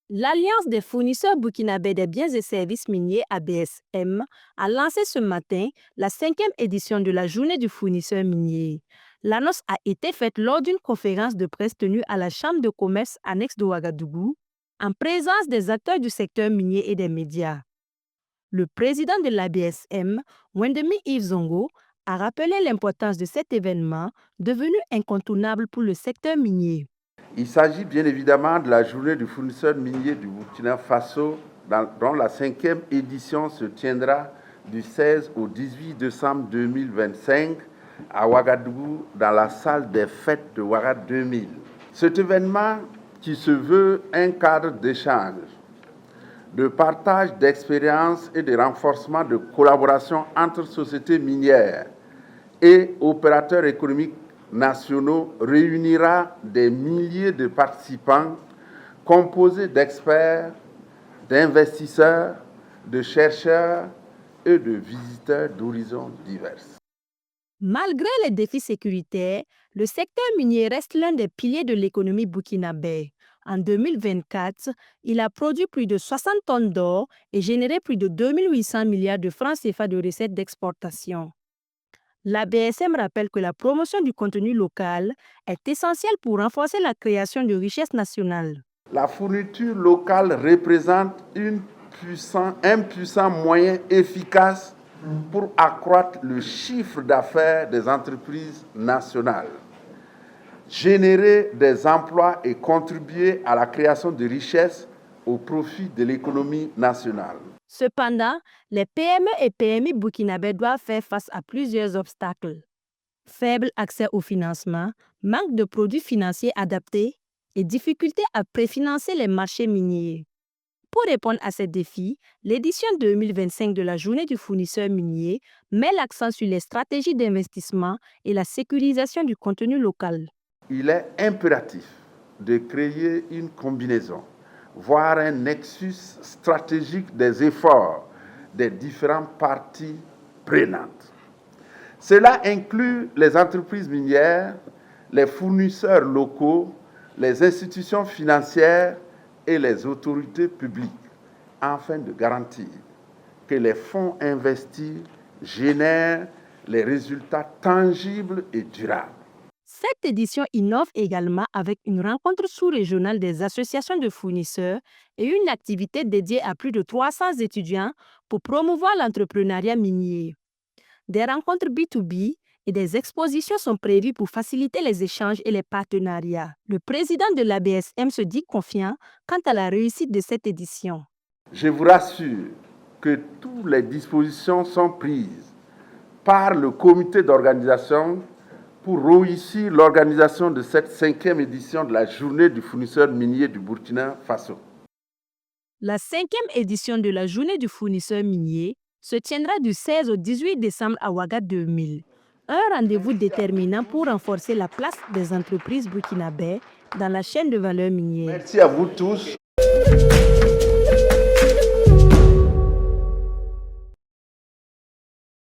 L'Alliance des fournisseurs burkinabés des biens et services miniers ABSM a lancé ce matin la 5e édition de la Journée du fournisseur minier. L'annonce a été faite lors d'une conférence de presse tenue à la Chambre de commerce annexe de Ouagadougou, en présence des acteurs du secteur minier et des médias. Le président de l'ABSM, Wendemi Yves Zongo, a rappelé l'importance de cet événement devenu incontournable pour le secteur minier. Il s'agit bien évidemment de la journée du fournisseur minier du Burkina Faso, dont la 5e édition se tiendra du 16 au 18 décembre 2025 à Ouagadougou, dans la salle des fêtes de Ouaga 2000. Cet événement, qui se veut un cadre d'échange, de partage d'expériences et de renforcement de collaboration entre sociétés minières et opérateurs économiques nationaux, réunira des milliers de participants composés d'experts, d'investisseurs, de chercheurs et de visiteurs d'horizons divers. Malgré les défis sécuritaires, le secteur minier reste l'un des piliers de l'économie burkinabé. En 2024, il a produit plus de 60 tonnes d'or et généré plus de 2800 milliards de francs CFA de recettes d'exportation. L'ABSM rappelle que la promotion du contenu local est essentielle pour renforcer la création de richesses nationales. La fourniture locale représente un puissant moyen efficace pour accroître le chiffre d'affaires des entreprises nationales, générer des emplois et contribuer à la création de richesses au profit de l'économie nationale. Cependant, les PME et PMI burkinabés doivent faire face à plusieurs obstacles. Faible accès au financement, manque de produits financiers adaptés et difficultés à préfinancer les marchés miniers. Pour répondre à ces défis, l'édition 2025 de la Journée du fournisseur minier met l'accent sur les stratégies d'investissement et la sécurisation du contenu local. Il est impératif de créer une combinaison, voire un nexus stratégique des efforts des différentes parties prenantes. Cela inclut les entreprises minières, les fournisseurs locaux, les institutions financières et les autorités publiques, afin de garantir que les fonds investis génèrent les résultats tangibles et durables. Cette édition innove également avec une rencontre sous-régionale des associations de fournisseurs et une activité dédiée à plus de 300 étudiants pour promouvoir l'entrepreneuriat minier. Des rencontres B2B et des expositions sont prévues pour faciliter les échanges et les partenariats. Le président de l'ABSM se dit confiant quant à la réussite de cette édition. Je vous rassure que toutes les dispositions sont prises par le comité d'organisation pour réussir l'organisation de cette 5e édition de la Journée du fournisseur minier du Burkina Faso. La 5e édition de la Journée du fournisseur minier se tiendra du 16 au 18 décembre à Ouaga 2000. Un rendez-vous déterminant pour renforcer la place des entreprises burkinabées dans la chaîne de valeur minière. Merci à vous tous.